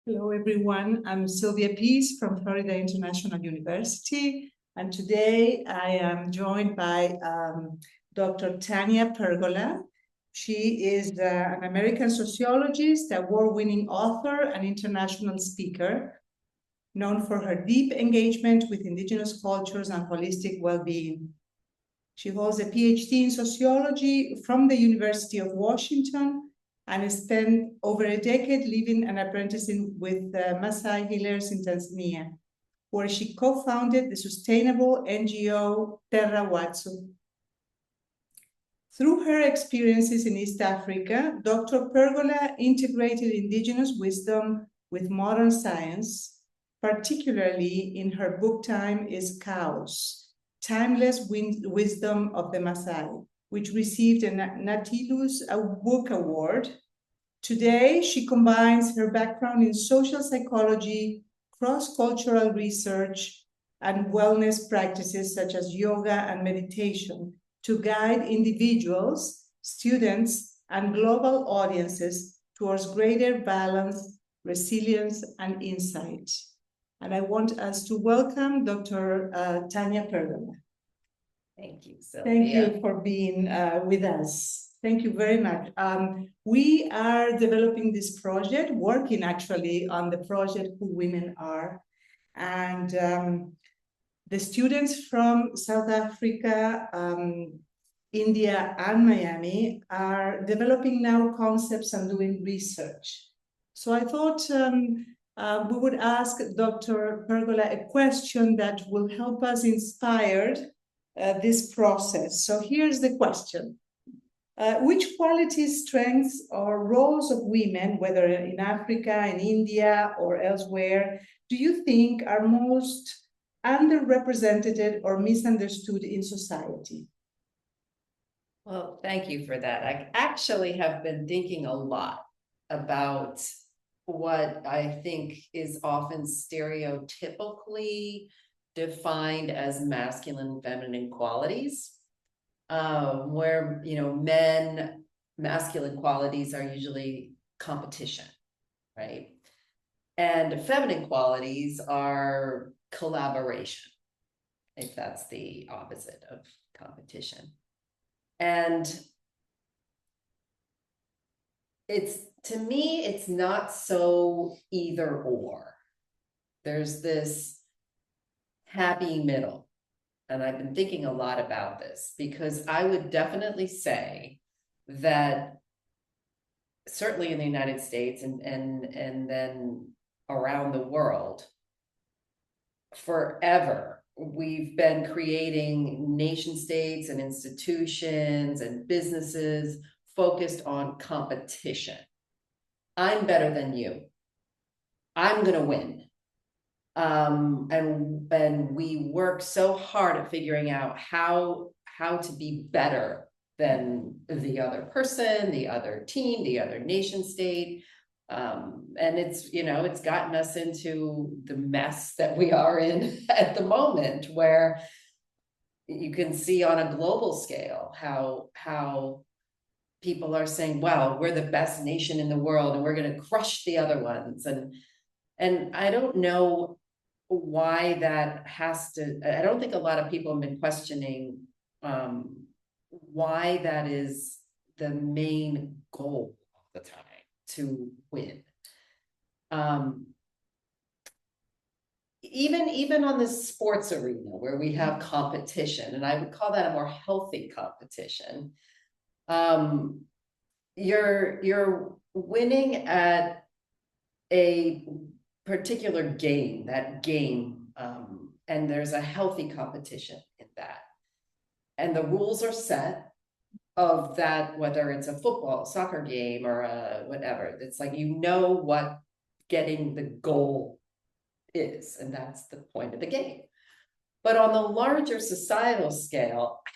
Hello, everyone. I'm Silvia Pease from Florida International University, and today I am joined by Dr. Tanya Pergola. She is an American sociologist, award-winning author, and international speaker, known for her deep engagement with indigenous cultures and holistic well-being. She holds a PhD in sociology from the University of Washington and spent over a decade living and apprenticing with Maasai healers in Tanzania, where she co-founded the sustainable NGO Terra Watsu. Through her experiences in East Africa, Dr. Pergola integrated indigenous wisdom with modern science, particularly in her book Time is Chaos, Timeless Wisdom of the Maasai, which received a Natilus Book Award. Today, she combines her background in social psychology, cross-cultural research, and wellness practices such as yoga and meditation to guide individuals, students, and global audiences towards greater balance, resilience, and insight. And I want us to welcome Dr. Tanya Pergola. Thank you, Sylvia. Thank you for being with us. Thank you very much. We are developing this project, working actually on the project Who Women Are. And the students from South Africa, India, and Miami are developing now concepts and doing research. So I thought we would ask Dr. Pergola a question that will help us inspire this process. So here's the question. Which qualities, strengths, or roles of women, whether in Africa, in India, or elsewhere, do you think are most underrepresented or misunderstood in society? Well, thank you for that. I actually have been thinking a lot about what I think is often stereotypically defined as masculine and feminine qualities, where, masculine qualities are usually competition, right? And feminine qualities are collaboration, if that's the opposite of competition. And to me, it's not so either or. There's this happy middle. And I've been thinking a lot about this because I would definitely say that certainly in the United States and then around the world, forever, we've been creating nation states and institutions and businesses focused on competition. I'm better than you. I'm going to win. And we work so hard at figuring out how to be better than the other person, the other team, the other nation state. And it's gotten us into the mess that we are in at the moment, where you can see on a global scale how people are saying, well, we're the best nation in the world and we're going to crush the other ones. And I don't know why that has to, I don't think a lot of people have been questioning why that is the main goal all the time, to win. Even on the sports arena where we have competition, and I would call that a more healthy competition, you're winning at a particular game, and there's a healthy competition in that. And the rules are set of that, whether it's a football, soccer game, or whatever. It's like, what getting the goal is, and that's the point of the game. But on the larger societal scale, I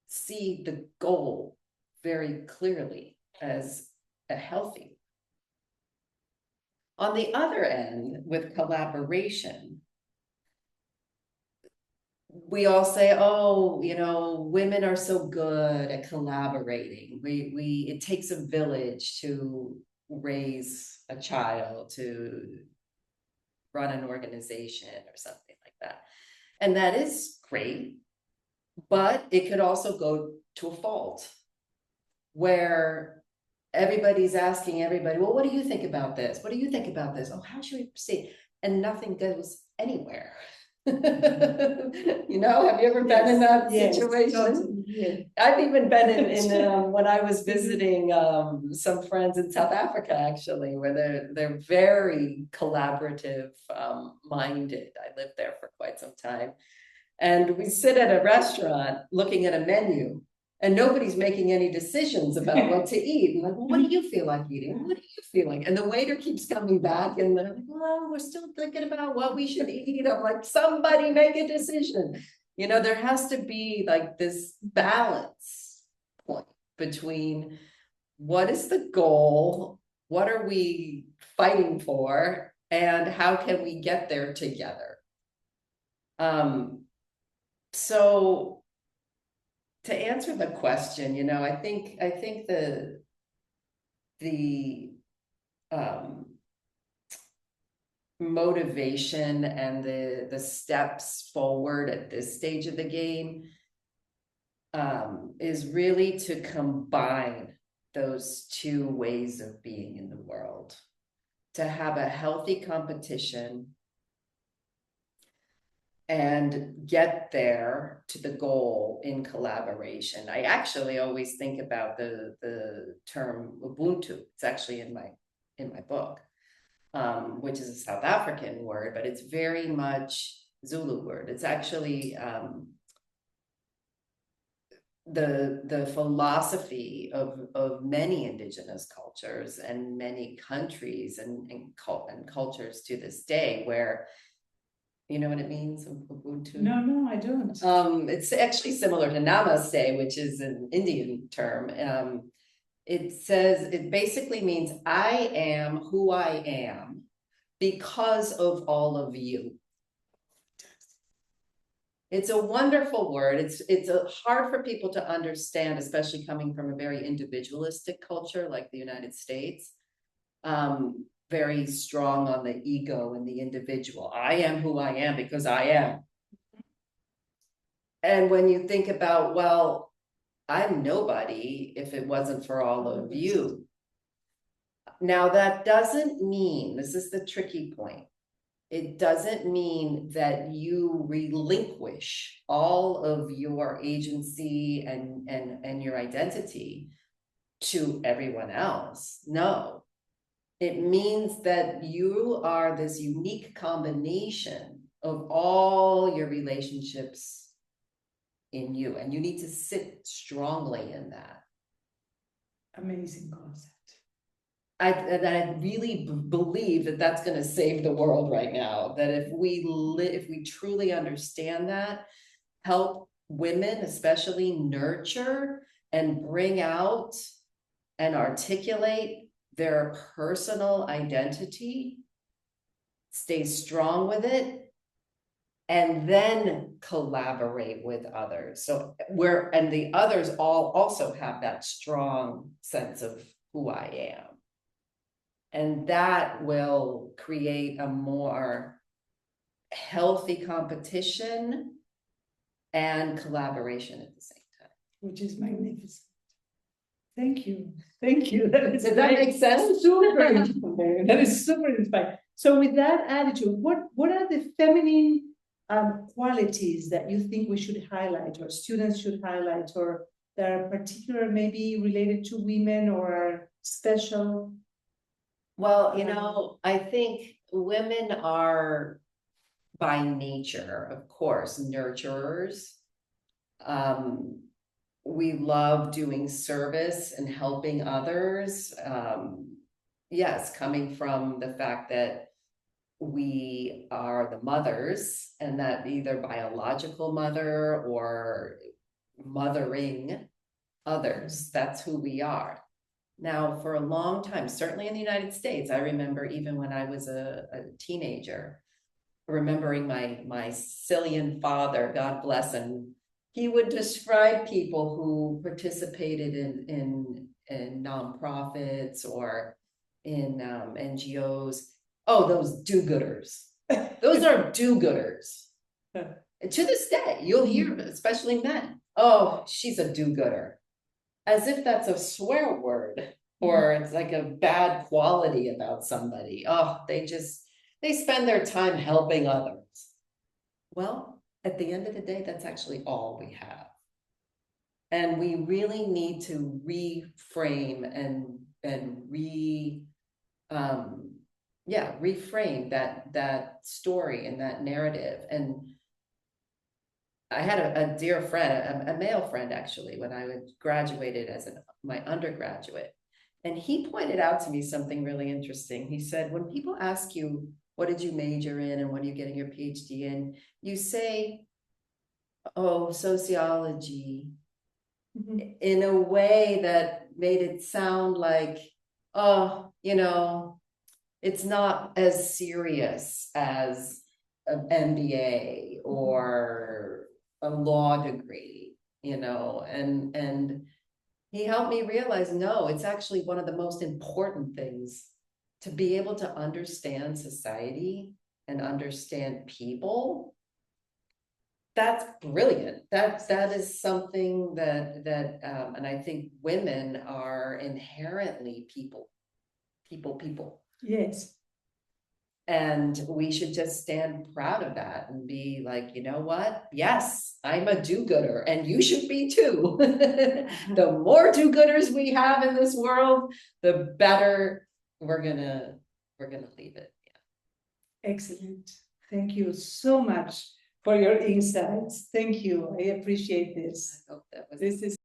see the goal very clearly as a healthy. On the other end, with collaboration, we all say, oh, women are so good at collaborating. It takes a village to raise a child, to run an organization or something like that. And that is great, but it could also go to a fault where everybody's asking everybody, well, what do you think about this? What do you think about this? Oh, how should we proceed? And nothing goes anywhere. You know, have you ever been in that situation? Totally, yeah. I've even been in when I was visiting some friends in South Africa, actually, where they're very collaborative minded. I lived there for quite some time. And we sit at a restaurant looking at a menu, and nobody's making any decisions about what to eat. And like, well, what do you feel like eating? What do you feel like? And the waiter keeps coming back, and they're like, well, we're still thinking about what we should eat. I'm like, somebody make a decision. You know, there has to be like this balance point between what is the goal, what are we fighting for, and how can we get there together? So to answer the question, you know, I think the motivation and the steps forward at this stage of the game is really to combine those two ways of being in the world, to have a healthy competition and get there to the goal in collaboration. I actually always think about the term Ubuntu. It's actually in my book, which is a South African word, but it's very much Zulu word. It's actually the philosophy of many indigenous cultures and many countries and cultures to this day, where, you know what it means, Ubuntu? No, I don't. It's actually similar to Namaste, which is an Indian term. It basically means I am who I am because of all of you. It's a wonderful word. It's hard for people to understand, especially coming from a very individualistic culture like the United States. Very strong on the ego and the individual. I am who I am because I am. And when you think about, well, I'm nobody if it wasn't for all of you. Now, that doesn't mean, this is the tricky point, it doesn't mean that you relinquish all of your agency and your identity to everyone else. No. It means that you are this unique combination of all your relationships in you, and you need to sit strongly in that. Amazing concept. I really believe that that's going to save the world right now. That if we truly understand that, help women especially nurture and bring out and articulate their personal identity, stay strong with it, and then collaborate with others. So and the others all also have that strong sense of who I am. And that will create a more healthy competition and collaboration at the same time. Which is magnificent. Thank you. Thank you. Does that make sense? Super inspiring. That is super inspiring. So with that attitude, what are the feminine qualities that you think we should highlight, or students should highlight, or that are particular, maybe related to women or are special? Well, you know, I think women are by nature, of course, nurturers. We love doing service and helping others. Yes, coming from the fact that we are the mothers, and that either biological mother or mothering others, that's who we are. Now, for a long time, certainly in the United States, I remember even when I was a teenager, remembering my Sicilian father, God bless him, he would describe people who participated in nonprofits or NGOs. Oh, those do-gooders. Those are do-gooders. And to this day, you'll hear, especially men, oh, she's a do-gooder. As if that's a swear word or it's like a bad quality about somebody. Oh, they spend their time helping others. Well, at the end of the day, that's actually all we have. And we really need to reframe and reframe that story and that narrative. And I had a dear friend, a male friend actually, when I graduated as my undergraduate. And he pointed out to me something really interesting. He said, when people ask you, what did you major in and what are you getting your PhD in? You say, oh, sociology, in a way that made it sound like, oh, it's not as serious as an MBA or a law degree, and he helped me realize, no, it's actually one of the most important things to be able to understand society and understand people. That's brilliant. That is something that and I think women are inherently people. Yes. And we should just stand proud of that and be like, you know what? Yes, I'm a do-gooder and you should be too. The more do-gooders we have in this world, the better we're gonna leave it. Yeah. Excellent. Thank you so much for your insights. Thank you. I appreciate this. I hope that was. This is